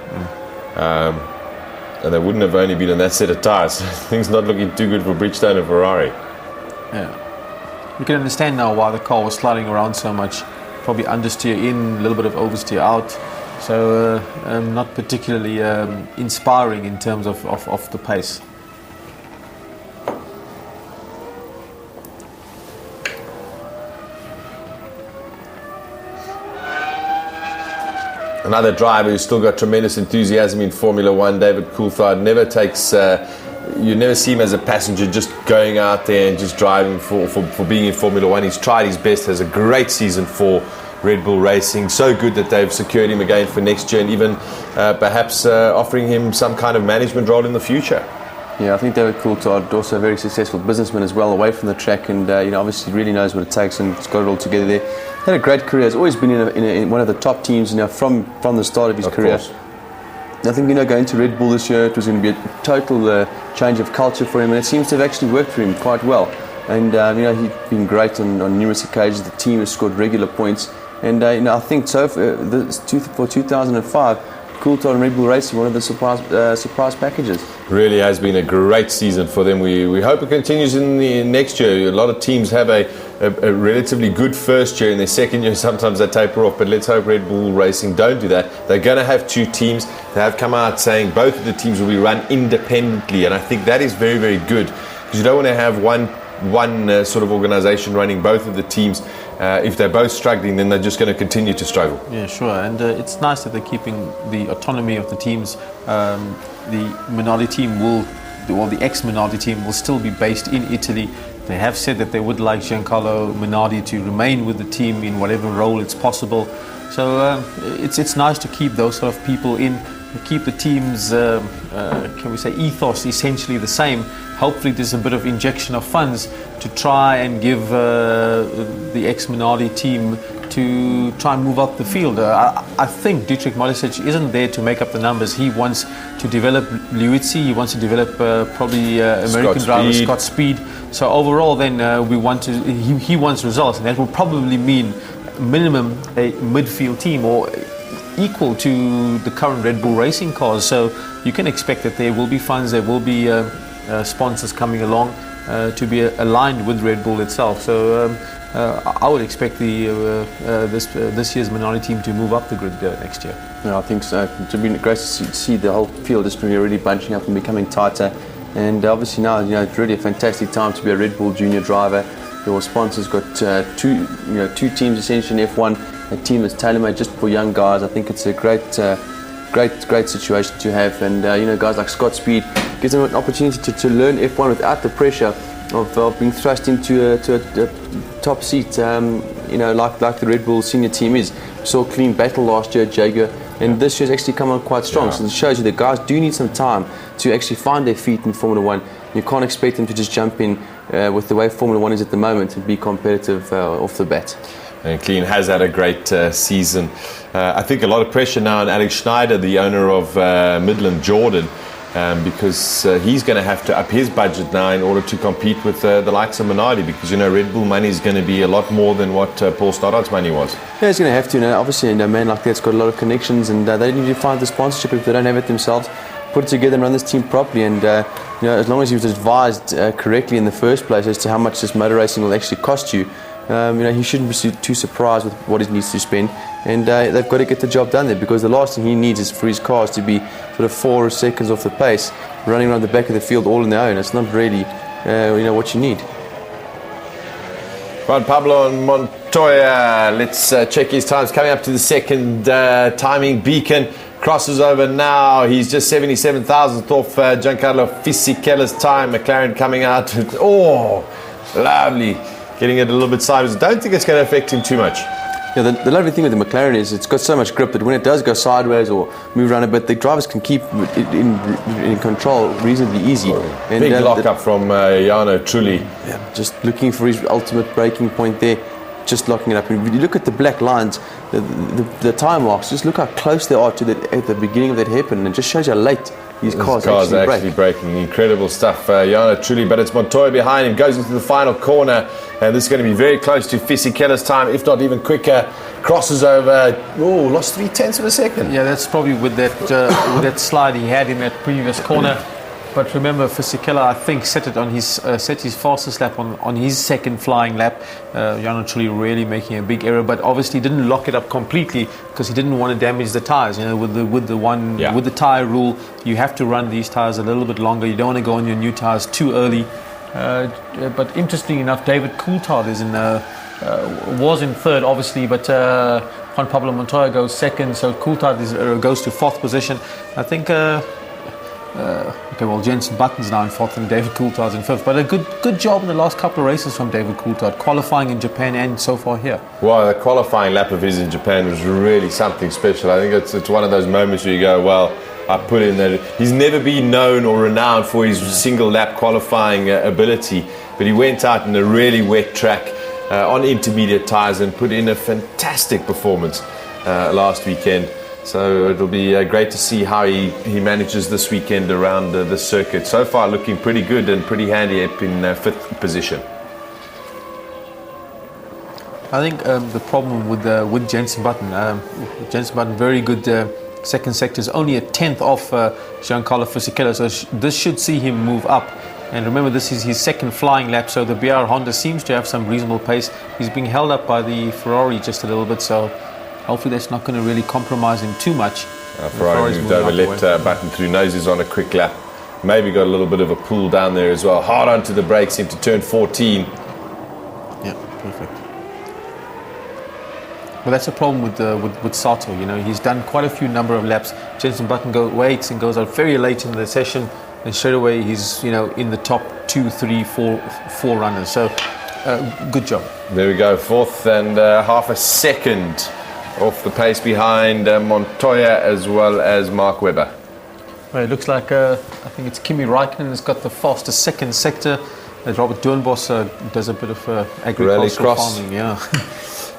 and they wouldn't have only been on that set of tyres. Things not looking too good for Bridgestone and Ferrari. Yeah, you can understand now why the car was sliding around so much. Probably understeer in, a little bit of oversteer out. So not particularly inspiring in terms of the pace. Another driver who's still got tremendous enthusiasm in Formula One, David Coulthard, never takes. You never see him as a passenger just going out there and just driving for being in Formula One. He's tried his best, has a great season for Red Bull Racing. So good that they've secured him again for next year, and even perhaps offering him some kind of management role in the future. Yeah, I think David Coulthard, also a very successful businessman as well, away from the track, and obviously really knows what it takes and has got it all together there. Had a great career. Has always been in one of the top teams, from the start of his career. Course. I think going to Red Bull this year, it was going to be a total change of culture for him, and it seems to have actually worked for him quite well. And he's been great on numerous occasions. The team has scored regular points, and I think so for 2005. Coulthard and Red Bull Racing, one of the surprise packages. Really has been a great season for them. We hope it continues in the next year. A lot of teams have a relatively good first year. In their second year, sometimes they taper off. But let's hope Red Bull Racing don't do that. They're going to have two teams. They have come out saying both of the teams will be run independently. And I think that is very, very good. Because you don't want to have one sort of organisation running both of the teams. If they're both struggling, then they're just going to continue to struggle. Yeah, sure. And it's nice that they're keeping the autonomy of the teams. The Minardi team the ex-Minardi team will still be based in Italy. They have said that they would like Giancarlo Minardi to remain with the team in whatever role it's possible. So it's nice to keep those sort of people in, keep the team's, can we say, ethos essentially the same. Hopefully there's a bit of injection of funds to try and give the ex-Minardi team to try and move up the field. I think Dietrich Mateschitz isn't there to make up the numbers. He wants to develop Liuzzi, he wants to develop probably American driver Scott Speed. So overall then he wants results, and that will probably mean minimum a midfield team or equal to the current Red Bull Racing cars. So you can expect that there will be funds, there will be sponsors coming along to be aligned with Red Bull itself. So I would expect this year's Minardi team to move up the grid next year. Yeah, I think so. It's been great to see the whole field just really bunching up and becoming tighter. And obviously now, it's really a fantastic time to be a Red Bull junior driver. Your sponsors got two teams essentially in F1, a team that's tailor-made just for young guys. I think it's a great situation to have. And guys like Scott Speed gives them an opportunity to learn F1 without the pressure of being thrust into a top seat. Like the Red Bull senior team is. We saw a clean battle last year at Jaguar, and this year's actually come on quite strong. Yeah. So it shows you that guys do need some time to actually find their feet in Formula One. You can't expect them to just jump in with the way Formula One is at the moment and be competitive off the bat. And Clean has had a great season. I think a lot of pressure now on Alex Schneider, the owner of Midland Jordan, because he's going to have to up his budget now in order to compete with the likes of Minardi, because Red Bull money is going to be a lot more than what Paul Stoddart's money was. Yeah, he's going to have to. Obviously, a man like that's got a lot of connections, and they need to find the sponsorship if they don't have it themselves. Put it together and run this team properly, and as long as he was advised correctly in the first place as to how much this motor racing will actually cost you, he shouldn't be too surprised with what he needs to spend, and they've got to get the job done there, because the last thing he needs is for his cars to be sort of 4 seconds off the pace, running around the back of the field all on their own. It's not really what you need. Juan Pablo Montoya, let's check his times. Coming up to the second timing beacon. Crosses over now. He's just 77,000th off Giancarlo Fisichella's time. McLaren coming out. Lovely. Getting it a little bit sideways. Don't think it's going to affect him too much. Yeah, the lovely thing with the McLaren is it's got so much grip that when it does go sideways or move around a bit, the drivers can keep it in control reasonably easy. And big lock-up from Jarno Trulli. Yeah, just looking for his ultimate breaking point there. Just locking it up. And if you look at the black lines, the time marks, just look how close they are to at the beginning of that hairpin, and it just shows you how late these cars actually breaking. Incredible stuff, Jarno Trulli, but it's Montoya behind him, goes into the final corner, and this is going to be very close to Fisichella's time, if not even quicker. Crosses over, lost 0.3 of a second. Yeah, that's probably with that slide he had in that previous corner. But remember, Fisichella, I think, set his fastest lap on his second flying lap. Jarno Trulli really making a big error, but obviously didn't lock it up completely because he didn't want to damage the tires. With the tire rule, you have to run these tires a little bit longer. You don't want to go on your new tires too early. But interesting enough, David Coulthard was in third, obviously, but Juan Pablo Montoya goes second, so Coulthard goes to fourth position. I think. Jenson Button's now in fourth and David Coulthard's in fifth. But a good job in the last couple of races from David Coulthard, qualifying in Japan and so far here. Well, the qualifying lap of his in Japan was really something special. I think it's one of those moments where you go, well, I put in that he's never been known or renowned for his single lap qualifying ability, but he went out in a really wet track on intermediate tyres and put in a fantastic performance last weekend. So it'll be great to see how he manages this weekend around the circuit. So far looking pretty good and pretty handy up in 5th position. I think the problem with Jenson Button, very good second sector, is only a 10th off Giancarlo Fisichella, so this should see him move up. And remember, this is his second flying lap, so the BR Honda seems to have some reasonable pace. He's being held up by the Ferrari just a little bit, so hopefully that's not going to really compromise him too much. Ferrari moved over, let Button through, knows he's on a quick lap. Maybe got a little bit of a pull down there as well. Hard onto the brakes into turn 14. Yeah, perfect. But that's a problem with Sato. You know, he's done quite a few number of laps. Jenson Button waits and goes out very late in the session, and straight away he's in the top 2, 3, 4 runners. So good job. There we go, 4th and half a second off the pace behind Montoya as well as Mark Webber. Well, it looks like I think it's Kimi Räikkönen has got the fastest second sector. Robert Doornbos does a bit of agricultural farming. Yeah.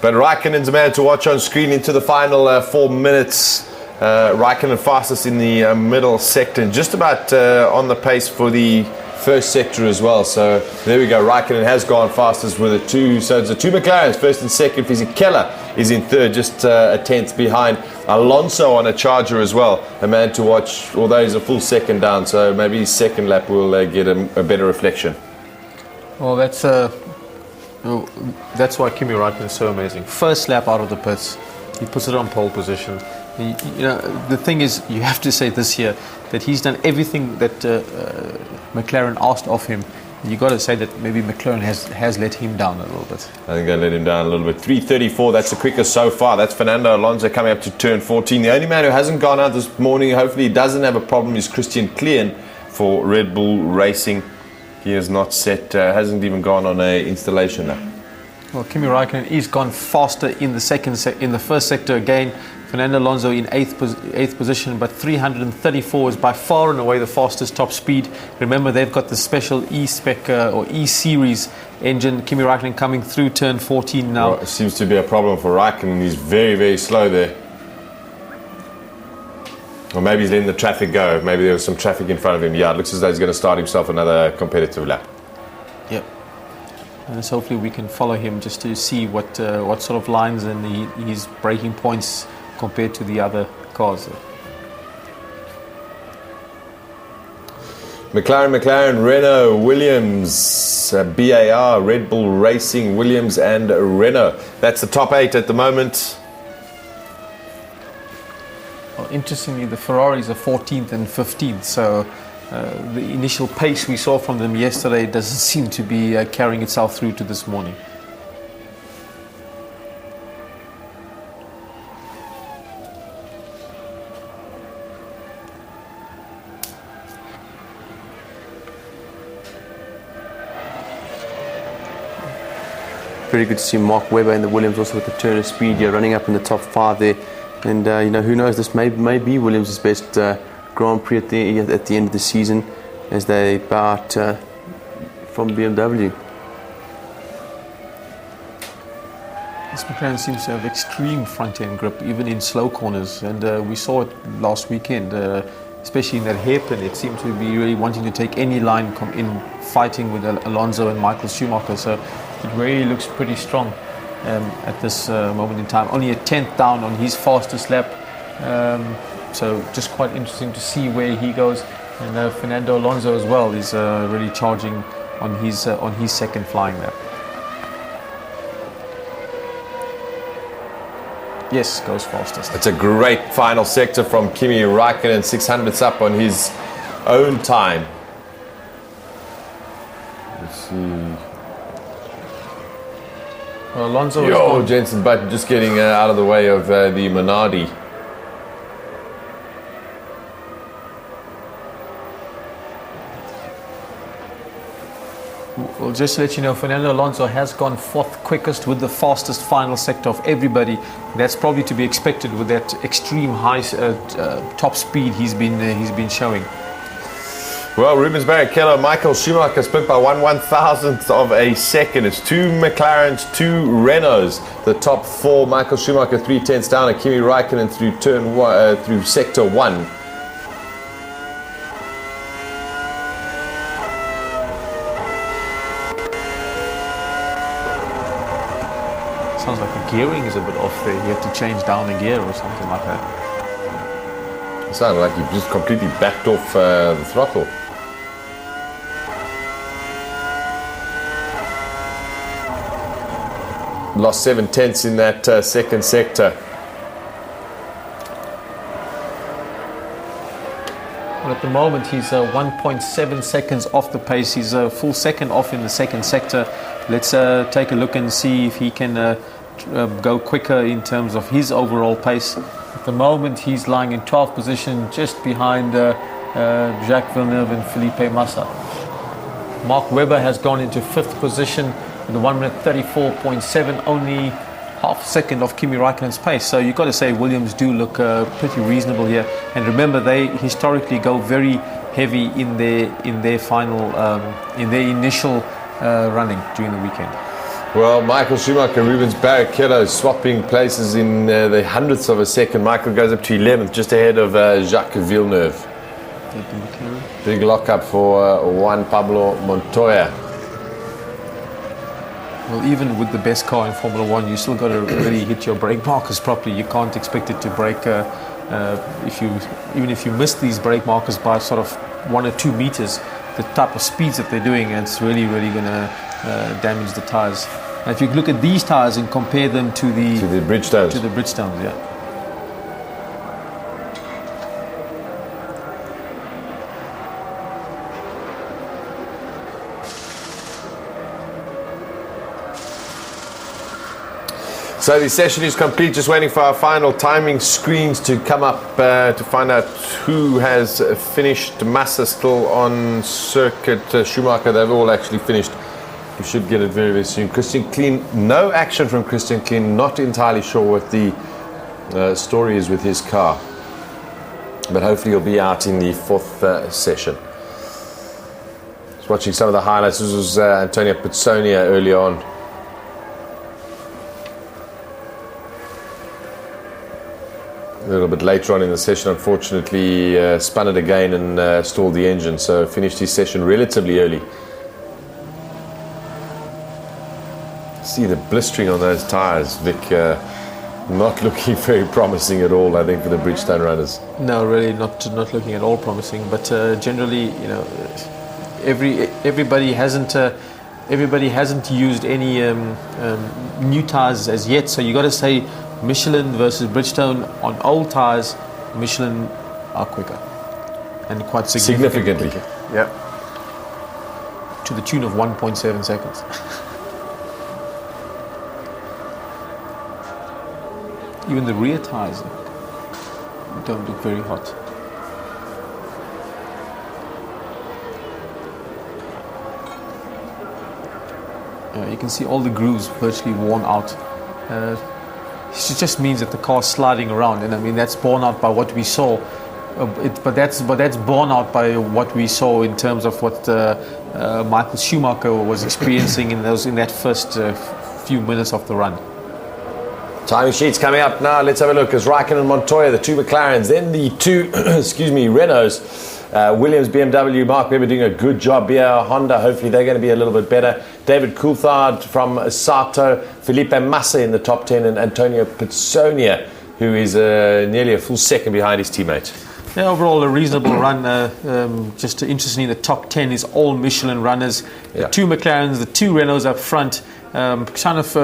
But Räikkönen's a man to watch on screen into the final 4 minutes. Räikkönen fastest in the middle sector, and just about on the pace for the first sector as well. So there we go. Räikkönen has gone fastest with a 2. So it's the 2 McLarens, first and second. Fisichella is in third, just a 10th behind. Alonso on a Charger as well. A man to watch, although he's a full second down. So maybe his second lap will get a better reflection. Well, that's why Kimi Räikkönen is so amazing. First lap out of the pits, he puts it on pole position. The thing is, you have to say this year that he's done everything that McLaren asked of him. You got to say that maybe McLaren has let him down a little bit. I think they let him down a little bit. 3:34. That's the quickest so far. That's Fernando Alonso coming up to turn 14. The only man who hasn't gone out this morning, hopefully he doesn't have a problem, is Christian Klien for Red Bull Racing. He has not set, hasn't even gone on a installation now. Well, Kimi Räikkönen is gone faster in the first sector again. Fernando Alonso in eighth position, but 334 is by far and away the fastest top speed. Remember, they've got the special E-Spec or E-Series engine. Kimi Räikkönen coming through turn 14 now. Well, it seems to be a problem for Räikkönen. He's very, very slow there. Or maybe he's letting the traffic go. Maybe there was some traffic in front of him. Yeah, it looks as though he's going to start himself another competitive lap. Yep. And so hopefully we can follow him just to see what sort of lines and his braking points compared to the other cars. McLaren, Renault, Williams, BAR, Red Bull Racing, Williams and Renault. That's the top 8 at the moment. Well, interestingly, the Ferraris are 14th and 15th, so the initial pace we saw from them yesterday doesn't seem to be carrying itself through to this morning. Very good to see Mark Webber and the Williams also with the turn of speed here, running up in the top 5 there. And who knows, this may be Williams' best Grand Prix at the end of the season as they bow out from BMW. This McLaren seems to have extreme front-end grip, even in slow corners, and we saw it last weekend, especially in that hairpin. It seemed to be really wanting to take any line in fighting with Alonso and Michael Schumacher, so it really looks pretty strong at this moment in time. Only a 10th down on his fastest lap, so just quite interesting to see where he goes. And Fernando Alonso as well is really charging on his second flying lap. Yes, goes fastest. It's a great final sector from Kimi Räikkönen, 600ths up on his own time. Let's see. Well, Alonso Jenson Button just getting out of the way of the Minardi. Well, just to let you know, Fernando Alonso has gone fourth quickest with the fastest final sector of everybody. That's probably to be expected with that extreme high top speed he's been showing. Well, Rubens Barrichello, Michael Schumacher split by 1/1000th of a second. It's 2 McLarens, 2 Renaults. The top 4, Michael Schumacher 3/10 down, and Kimi Raikkonen through sector 1. Sounds like the gearing is a bit off there. You have to change down a gear or something like that. It sounded like you just completely backed off the throttle. Lost 7/10 in that second sector. Well, at the moment he's 1.7 seconds off the pace. He's a full second off in the second sector. Let's take a look and see if he can go quicker in terms of his overall pace. At the moment he's lying in 12th position, just behind Jacques Villeneuve and Felipe Massa. Mark Webber has gone into 5th position with 1 minute 34.7, only half a second of Kimi Raikkonen's pace. So you've got to say Williams do look pretty reasonable here. And remember, they historically go very heavy in their final, in their initial running during the weekend. Well, Michael Schumacher, Rubens Barrichello swapping places in the hundredths of a second. Michael goes up to 11th, just ahead of Jacques Villeneuve. Big lockup for Juan Pablo Montoya. Well, even with the best car in Formula One, you still got to really hit your brake markers properly. You can't expect it to break even if you miss these brake markers by sort of 1 or 2 meters. The type of speeds that they're doing, it's really going to damage the tires. And if you look at these tires and compare them to the Bridgestones, yeah. So the session is complete, just waiting for our final timing screens to come up to find out who has finished. Massa still on circuit, Schumacher, they've all actually finished. We should get it very, very soon. Christian Klein, no action from Christian Klein, not entirely sure what the story is with his car. But hopefully he'll be out in the 4th session. Just watching some of the highlights, this was Antonio Pizzonia early on. A little bit later on in the session, unfortunately, spun it again and stalled the engine, so finished his session relatively early. See the blistering on those tyres, Vic. Not looking very promising at all, I think, for the Bridgestone runners. No, really not looking at all promising. But generally, you know, everybody hasn't used any new tyres as yet. So you got to say, Michelin versus Bridgestone on old tyres, Michelin are quicker and quite significantly quicker. Yeah. To the tune of 1.7 seconds. Even the rear tyres don't look very hot. You can see all the grooves virtually worn out. It just means that the car's sliding around, and I mean that's borne out by what we saw. But that's borne out by what we saw in terms of what Michael Schumacher was experiencing in that first few minutes of the run. Timing sheets coming up now. Let's have a look. As Raikkonen and Montoya, the 2 McLarens, then the 2 Renaults. Williams, BMW, Mark Webber doing a good job here. Honda, hopefully they're going to be a little bit better. David Coulthard from Sato, Felipe Massa in the top 10, and Antonio Pizzonia, who is nearly a full second behind his teammate. Yeah, overall a reasonable run. Just interestingly, the top 10 is all Michelin runners. The 2 McLarens, the 2 Renaults up front. Kind of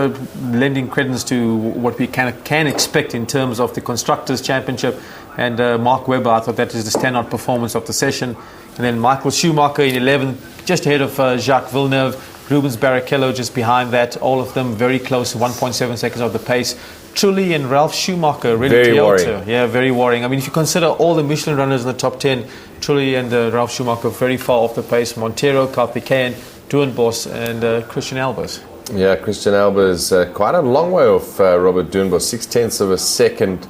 lending credence to what we can expect in terms of the Constructors' Championship. And Mark Webber, I thought that is the standout performance of the session. And then Michael Schumacher in 11th, just ahead of Jacques Villeneuve. Rubens Barrichello just behind that. All of them very close, 1.7 seconds of the pace. Trulli and Ralf Schumacher really very worrying. Yeah, very worrying. I mean, if you consider all the Michelin runners in the top 10, Trulli and Ralf Schumacher very far off the pace. Montero, Karthikeyan, Doornbos and Christian Albers. Yeah, Christian Albers quite a long way off Robert Doornbos, 0.6 of a second